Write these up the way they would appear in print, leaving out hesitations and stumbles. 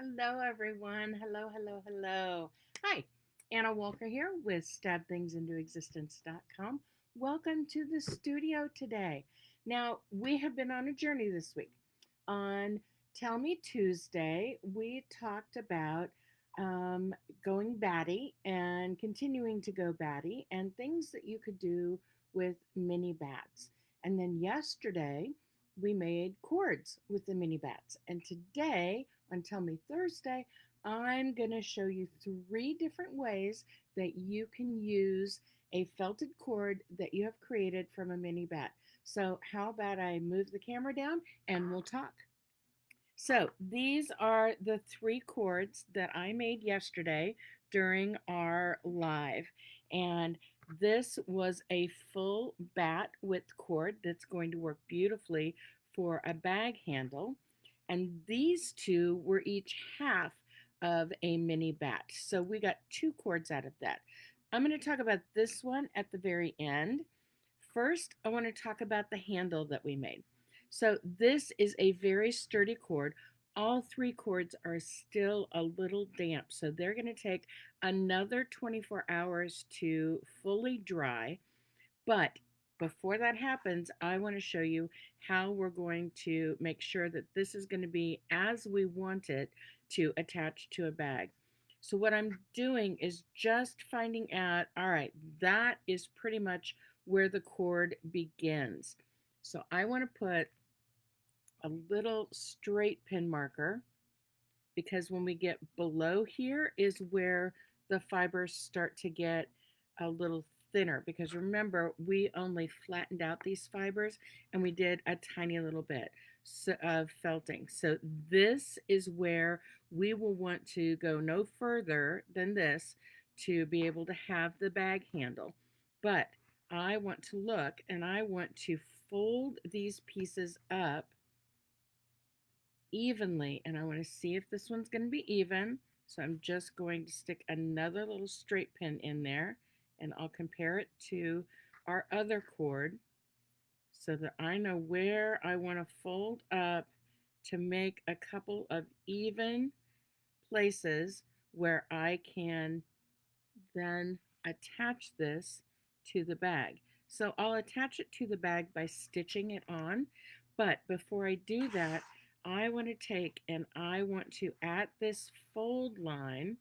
Hello, everyone. Hello, hello, hello. Hi, Anna Walker here with stabthingsintoexistence.com. Welcome to the studio today. Now, we have been on a journey this week. On Tell Me Tuesday, we talked about um, going batty and continuing to go batty and things that you could do with mini bats. And then yesterday, we made cords with the mini bats. And today, on Tell Me Thursday, I'm going to show you three different ways that you can use a felted cord that you have created from a mini bat. So, how about I move the camera down and we'll talk? So, these are the three cords that I made yesterday during our live. And this was a full bat width cord that's going to work beautifully for a bag handle. And these two were each half of a mini bat. So, we got two cords out of that. I'm going to talk about this one at the very end. First, I want to talk about the handle that we made. So this is a very sturdy cord. All three cords are still a little damp, so they're going to take another 24 hours to fully dry. But before that happens, I want to show you how we're going to make sure that this is going to be as we want it to attach to a bag. So what I'm doing is just finding out, all right, that is pretty much where the cord begins. So I want to put a little straight pin marker because when we get below here is where the fibers start to get a little thinner, because remember, we only flattened out these fibers and we did a tiny little bit of felting. So this is where we will want to go no further than this to be able to have the bag handle. But I want to look and I want to fold these pieces up evenly, and I want to see if this one's going to be even. So I'm just going to stick another little straight pin in there, and I'll compare it to our other cord so that I know where I want to fold up to make a couple of even places where I can then attach this to the bag. So I'll attach it to the bag by stitching it on. But before I do that, I want to take and I want to, at this fold line,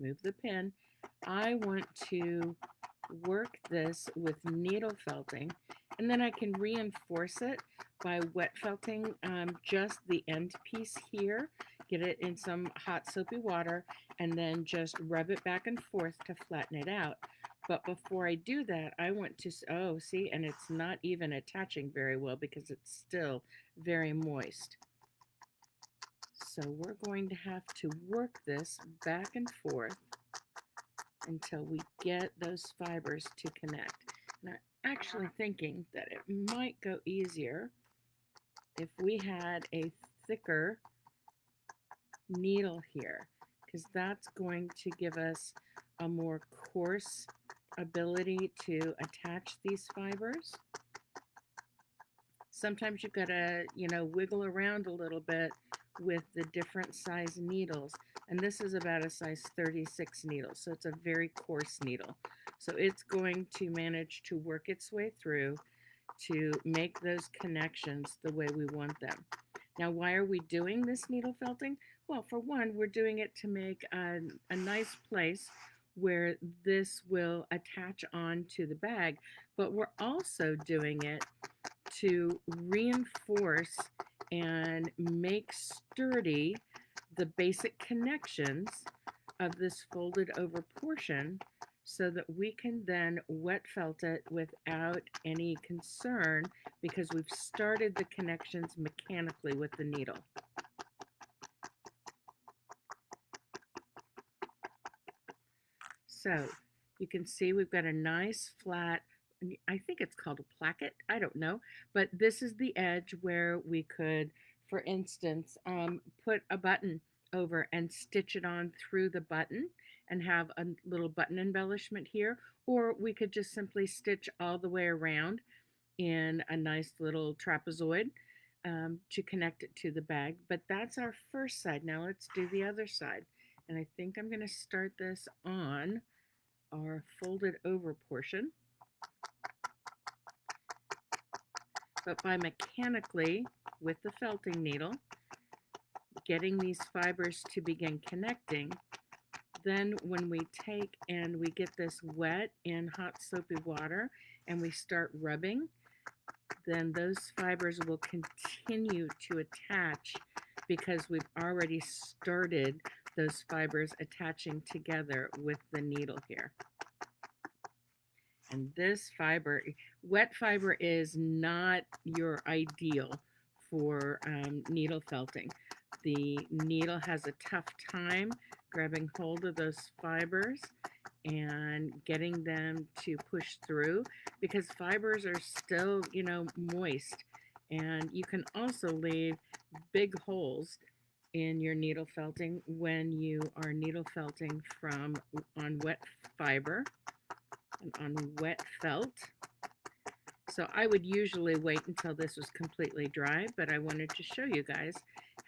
move the pin, I want to work this with needle felting, and then I can reinforce it by wet felting just the end piece here, get it in some hot soapy water, and then just rub it back and forth to flatten it out. But before I do that, I want to, oh, see, and it's not even attaching very well because it's still very moist. So we're going to have to work this back and forth until we get those fibers to connect. And I'm actually thinking that it might go easier if we had a thicker needle here, because that's going to give us a more coarse ability to attach these fibers. Sometimes you've got to, wiggle around a little bit with the different size needles. And this is about a size 36 needle, so it's a very coarse needle. So it's going to manage to work its way through to make those connections the way we want them. Now, why are we doing this needle felting? Well, for one, we're doing it to make a nice place where this will attach onto the bag, but we're also doing it to reinforce and make sturdy the basic connections of this folded over portion so that we can then wet felt it without any concern because we've started the connections mechanically with the needle. So you can see we've got a nice flat, I think it's called a placket, I don't know, but this is the edge where we could, for instance, put a button over and stitch it on through the button and have a little button embellishment here, or we could just simply stitch all the way around in a nice little trapezoid. to connect it to the bag. But that's our first side. Now let's do the other side. And I think I'm going to start this on our folded over portion. But by mechanically, with the felting needle, getting these fibers to begin connecting, then when we take and we get this wet in hot soapy water and we start rubbing, then those fibers will continue to attach because we've already started those fibers attaching together with the needle here. And this fiber, wet fiber, is not your ideal for needle felting. The needle has a tough time grabbing hold of those fibers and getting them to push through because fibers are still, moist. And you can also leave big holes in your needle felting when you are needle felting from on wet fiber and on wet felt. So I would usually wait until this was completely dry, but I wanted to show you guys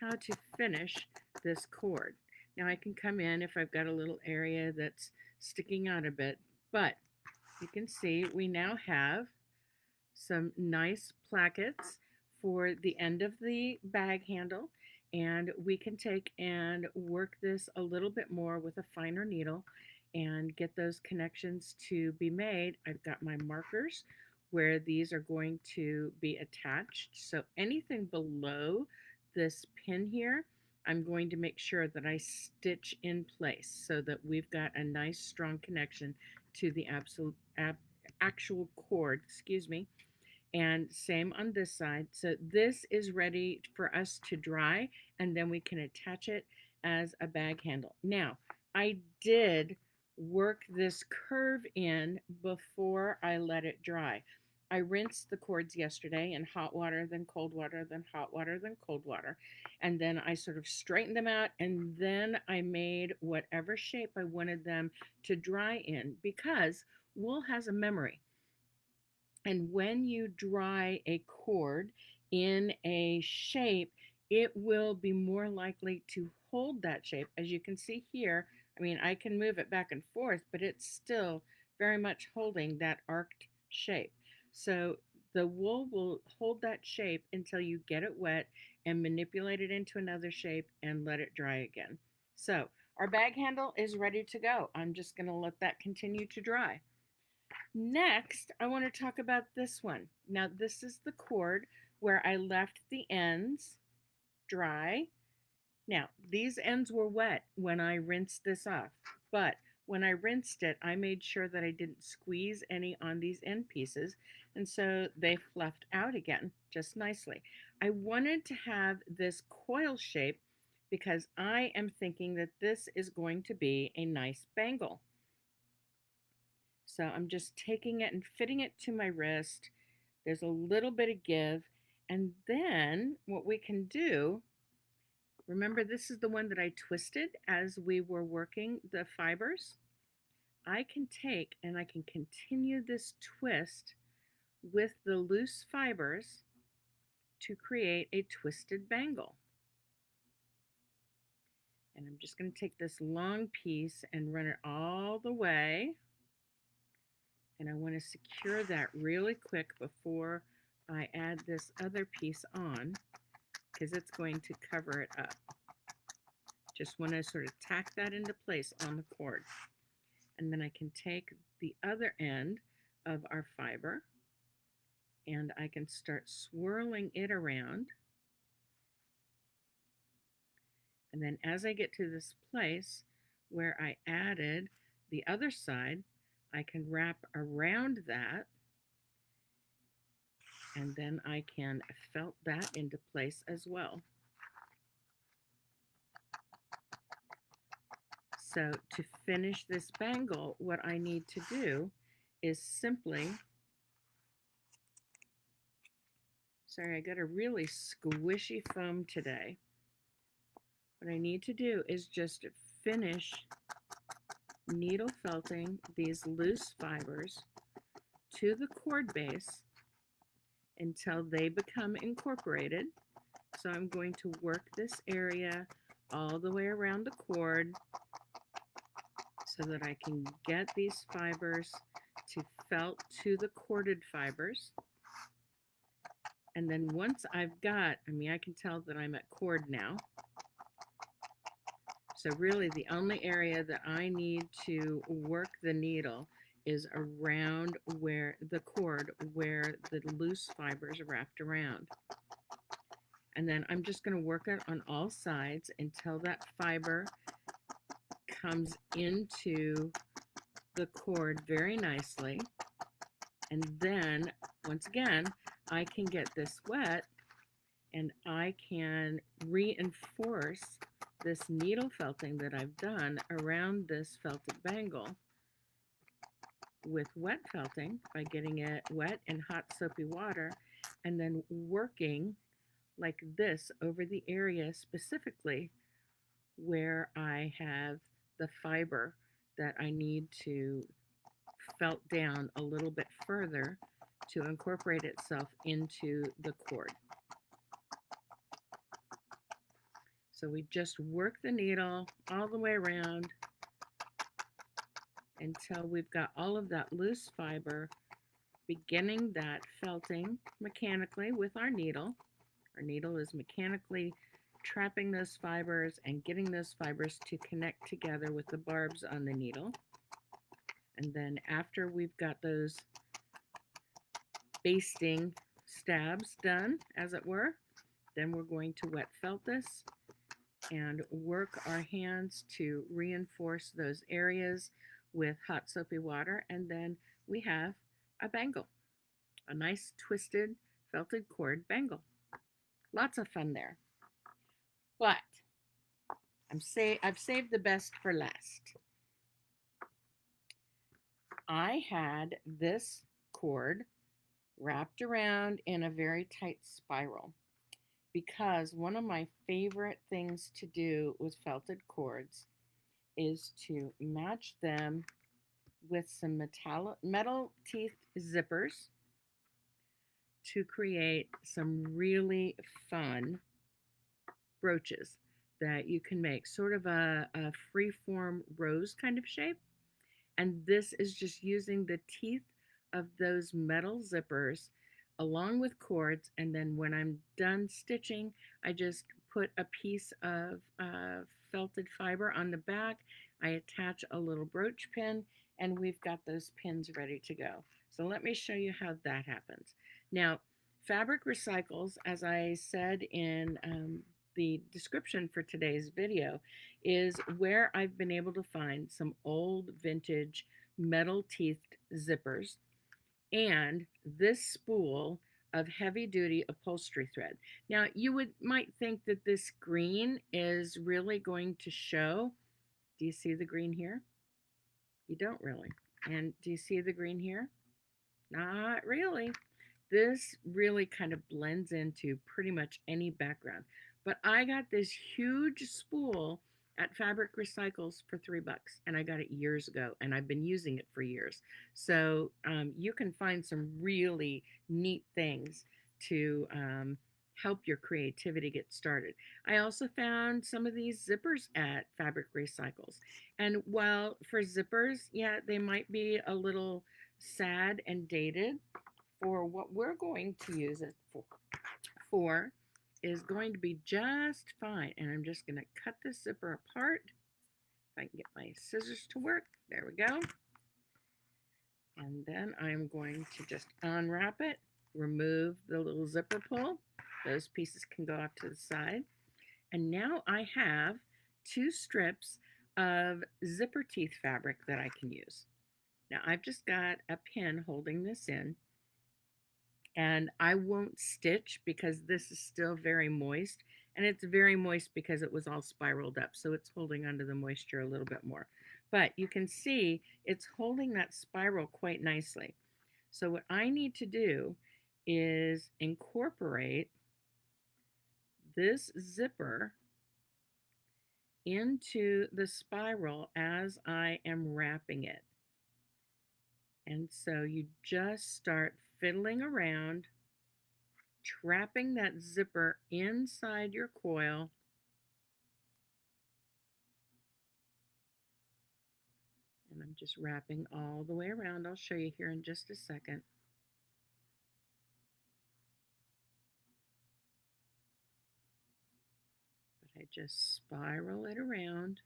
how to finish this cord. Now I can come in if I've got a little area that's sticking out a bit, but you can see we now have some nice plackets for the end of the bag handle, and we can take and work this a little bit more with a finer needle and get those connections to be made. I've got my markers where these are going to be attached. So anything below this pin here, I'm going to make sure that I stitch in place so that we've got a nice strong connection to the actual cord, and same on this side. So this is ready for us to dry, and then we can attach it as a bag handle. Now, I did work this curve in before I let it dry. I rinsed the cords yesterday in hot water, then cold water, then hot water, then cold water. And then I sort of straightened them out, and then I made whatever shape I wanted them to dry in because wool has a memory. And when you dry a cord in a shape, it will be more likely to hold that shape. As you can see here, I mean, I can move it back and forth, but it's still very much holding that arced shape. So the wool will hold that shape until you get it wet and manipulate it into another shape and let it dry again. So our bag handle is ready to go. I'm just going to let that continue to dry. Next, I want to talk about this one. Now, this is the cord where I left the ends dry. Now, these ends were wet when I rinsed this off, but when I rinsed it, I made sure that I didn't squeeze any on these end pieces, and so they fluffed out again just nicely. I wanted to have this coil shape because I am thinking that this is going to be a nice bangle. So I'm just taking it and fitting it to my wrist. There's a little bit of give. And then what we can do, remember this is the one that I twisted as we were working the fibers. I can take and I can continue this twist with the loose fibers to create a twisted bangle. And I'm just going to take this long piece and run it all the way. And I want to secure that really quick before I add this other piece on because it's going to cover it up. Just want to sort of tack that into place on the cord. And then I can take the other end of our fiber and I can start swirling it around. And then as I get to this place where I added the other side, I can wrap around that, and then I can felt that into place as well. So to finish this bangle, what I need to do is simply, sorry, I got a really squishy foam today. What I need to do is just finish needle felting these loose fibers to the cord base until they become incorporated. So I'm going to work this area all the way around the cord so that I can get these fibers to felt to the corded fibers. And then once I've got, I can tell that I'm at cord now. So really the only area that I need to work the needle is around where the cord, where the loose fibers are wrapped around. And then I'm just going to work it on all sides until that fiber comes into the cord very nicely. And then, once again, I can get this wet and I can reinforce this needle felting that I've done around this felted bangle with wet felting by getting it wet in hot soapy water and then working like this over the area specifically where I have the fiber that I need to felt down a little bit further to incorporate itself into the cord. So we just work the needle all the way around until we've got all of that loose fiber beginning that felting mechanically with our needle. Our needle is mechanically trapping those fibers and getting those fibers to connect together with the barbs on the needle. And then after we've got those basting stabs done, as it were, then we're going to wet felt this and work our hands to reinforce those areas with hot soapy water. And then we have a bangle, a nice twisted felted cord bangle. Lots of fun there. But I've saved the best for last. I had this cord wrapped around in a very tight spiral because one of my favorite things to do with felted cords is to match them with some metal teeth zippers to create some really fun brooches that you can make, sort of a free-form rose kind of shape. And this is just using the teeth of those metal zippers along with cords. And then when I'm done stitching, I just put a piece of felted fiber on the back. I attach a little brooch pin and we've got those pins ready to go. So let me show you how that happens. Now, Fabric Recycles, as I said in the description for today's video, is where I've been able to find some old vintage metal teethed zippers and this spool of heavy duty upholstery thread. Now you might think that this green is really going to show. Do you see the green here? You don't really. And do you see the green here? Not really. This really kind of blends into pretty much any background. But I got this huge spool at Fabric Recycles for $3, and I got it years ago, and I've been using it for years. So you can find some really neat things to help your creativity get started. I also found some of these zippers at Fabric Recycles. And while for zippers, yeah, they might be a little sad and dated, for what we're going to use it for is going to be just fine. And I'm just going to cut this zipper apart. If I can get my scissors to work. There we go. And then I'm going to just unwrap it, remove the little zipper pull. Those pieces can go off to the side. And now I have 2 strips of zipper teeth fabric that I can use. Now I've just got a pin holding this in. And I won't stitch because this is still very moist, and it's very moist because it was all spiraled up, so it's holding onto the moisture a little bit more. But you can see it's holding that spiral quite nicely. So what I need to do is incorporate this zipper into the spiral as I am wrapping it. And so you just start fiddling around trapping that zipper inside your coil. And I'm just wrapping all the way around. I'll show you here in just a second. But I just spiral it around.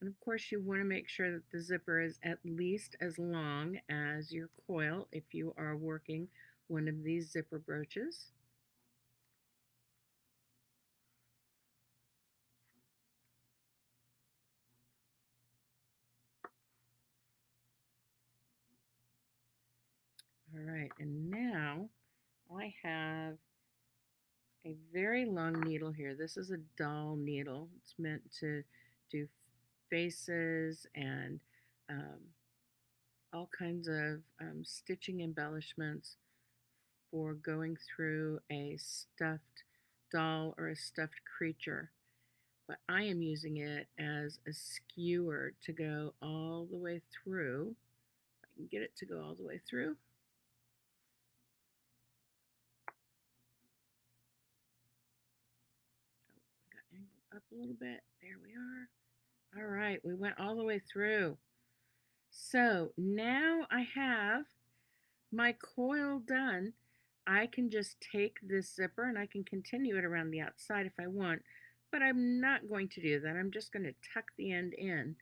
And of course, you want to make sure that the zipper is at least as long as your coil if you are working one of these zipper brooches. All right, and now I have a very long needle here. This is a doll needle. It's meant to do faces and um, all kinds of stitching embellishments for going through a stuffed doll or a stuffed creature. But I am using it as a skewer to go all the way through. If I can get it to go all the way through. Oh, we got angled up a little bit. There we are. All right, we went all the way through. So now I have my coil done. I can just take this zipper and I can continue it around the outside if I want, but I'm not going to do that. I'm just going to tuck the end in,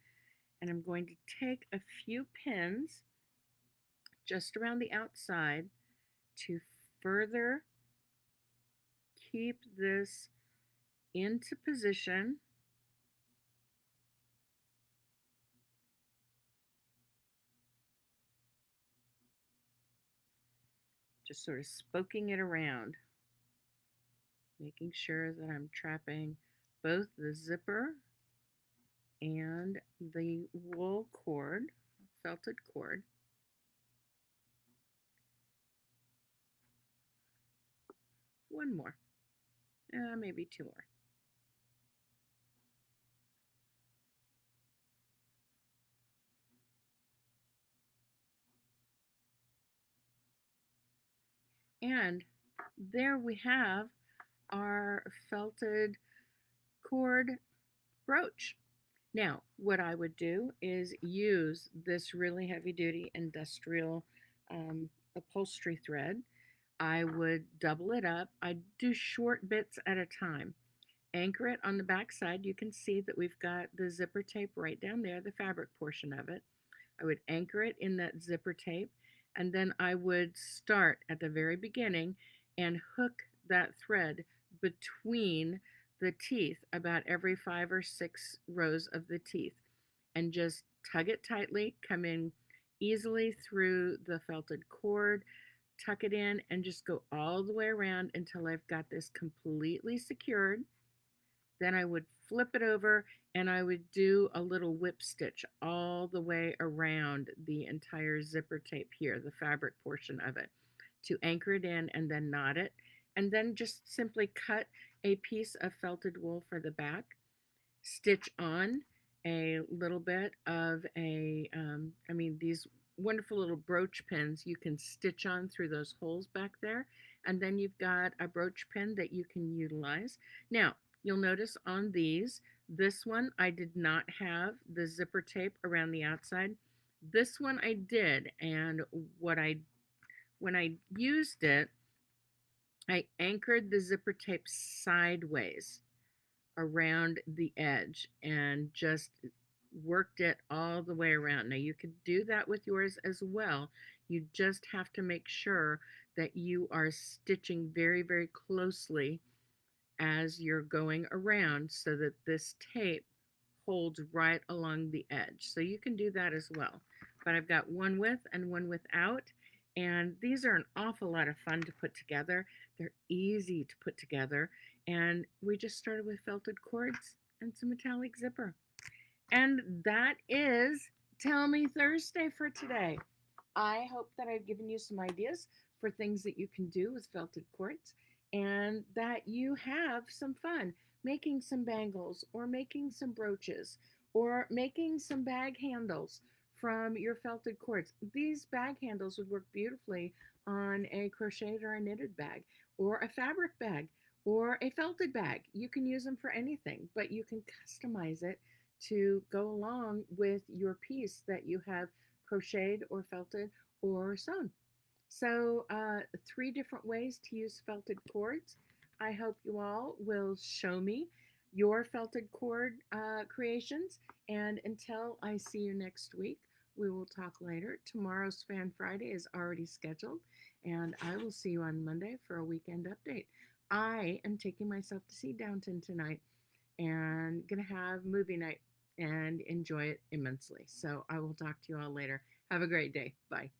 and I'm going to take a few pins just around the outside to further keep this into position. Just sort of spoking it around, making sure that I'm trapping both the zipper and the wool cord, felted cord. One more, maybe two more. And there we have our felted cord brooch. Now, what I would do is use this really heavy duty industrial upholstery thread. I would double it up. I do short bits at a time. Anchor it on the back side. You can see that we've got the zipper tape right down there, the fabric portion of it. I would anchor it in that zipper tape, and then I would start at the very beginning and hook that thread between the teeth, about every 5 or 6 rows of the teeth, and just tug it tightly, come in easily through the felted cord, tuck it in, and just go all the way around until I've got this completely secured. Then I would flip it over and I would do a little whip stitch all the way around the entire zipper tape here, the fabric portion of it, to anchor it in and then knot it. And then just simply cut a piece of felted wool for the back, stitch on a little bit of these wonderful little brooch pins you can stitch on through those holes back there. And then you've got a brooch pin that you can utilize. Now, you'll notice on these, this one I did not have the zipper tape around the outside. This one I did, and when I used it, I anchored the zipper tape sideways around the edge and just worked it all the way around. Now you could do that with yours as well. You just have to make sure that you are stitching very, very closely as you're going around so that this tape holds right along the edge. So you can do that as well. But I've got one with and one without, and these are an awful lot of fun to put together. They're easy to put together, and we just started with felted cords and some metallic zipper. And that is Tell Me Thursday for today. I hope that I've given you some ideas for things that you can do with felted cords and that you have some fun making some bangles or making some brooches or making some bag handles from your felted cords. These bag handles would work beautifully on a crocheted or a knitted bag, or a fabric bag, or a felted bag. You can use them for anything, but you can customize it to go along with your piece that you have crocheted or felted or sewn. So, three different ways to use felted cords. I hope you all will show me your felted cord creations. And until I see you next week, we will talk later. Tomorrow's Fan Friday is already scheduled, and I will see you on Monday for a weekend update. I am taking myself to see Downton tonight and gonna have movie night and enjoy it immensely. So I will talk to you all later. Have a great day. Bye.